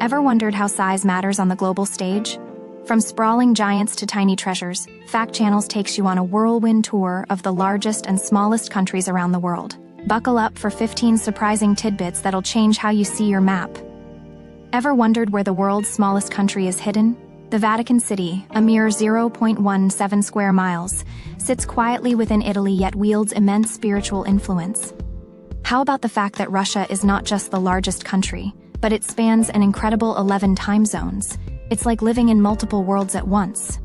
Ever wondered how size matters on the global stage? From sprawling giants to tiny treasures, Fact Channels takes you on a whirlwind tour of the largest and smallest countries around the world. Buckle up for 15 surprising tidbits that'll change how you see your map. Ever wondered where the world's smallest country is hidden? The Vatican City, a mere 0.17 square miles, sits quietly within Italy yet wields immense spiritual influence. How about the fact that Russia is not just the largest country, but it spans an incredible 11 time zones? It's like living in multiple worlds at once.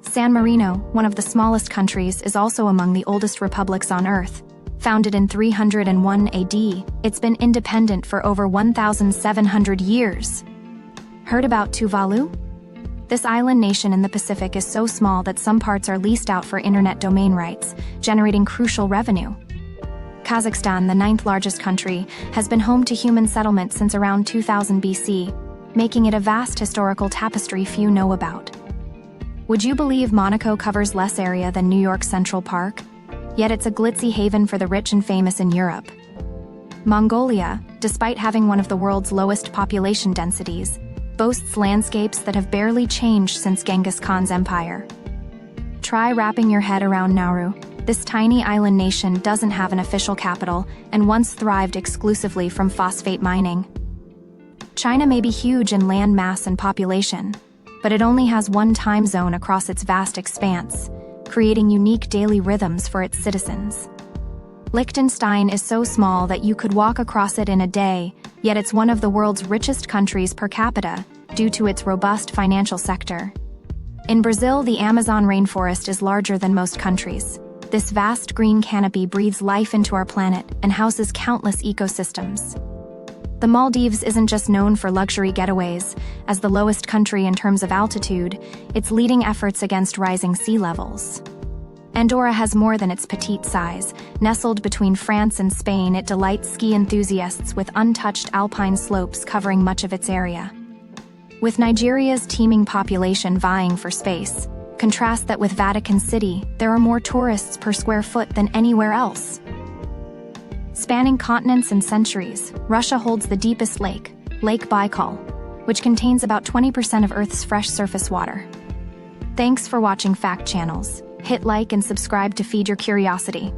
San Marino, one of the smallest countries, is also among the oldest republics on Earth. Founded in 301 AD, it's been independent for over 1,700 years. Heard about Tuvalu? This island nation in the Pacific is so small that some parts are leased out for internet domain rights, generating crucial revenue. Kazakhstan, the ninth largest country, has been home to human settlement since around 2000 BC, making it a vast historical tapestry few know about. Would you believe Monaco covers less area than New York's Central Park? Yet it's a glitzy haven for the rich and famous in Europe. Mongolia, despite having one of the world's lowest population densities, boasts landscapes that have barely changed since Genghis Khan's empire. Try wrapping your head around Nauru. This tiny island nation doesn't have an official capital and once thrived exclusively from phosphate mining. China may be huge in land mass and population, but it only has one time zone across its vast expanse, creating unique daily rhythms for its citizens. Liechtenstein is so small that you could walk across it in a day, yet it's one of the world's richest countries per capita due to its robust financial sector. In Brazil, the Amazon rainforest is larger than most countries. This vast green canopy breathes life into our planet and houses countless ecosystems. The Maldives isn't just known for luxury getaways. As the lowest country in terms of altitude, it's leading efforts against rising sea levels. Andorra has more than its petite size. Nestled between France and Spain, it delights ski enthusiasts with untouched alpine slopes covering much of its area. With Nigeria's teeming population vying for space, contrast that with Vatican City, there are more tourists per square foot than anywhere else. Spanning continents and centuries, Russia holds the deepest lake, Lake Baikal, which contains about 20% of Earth's fresh surface water. Thanks for watching Fact Channels. Hit like and subscribe to feed your curiosity.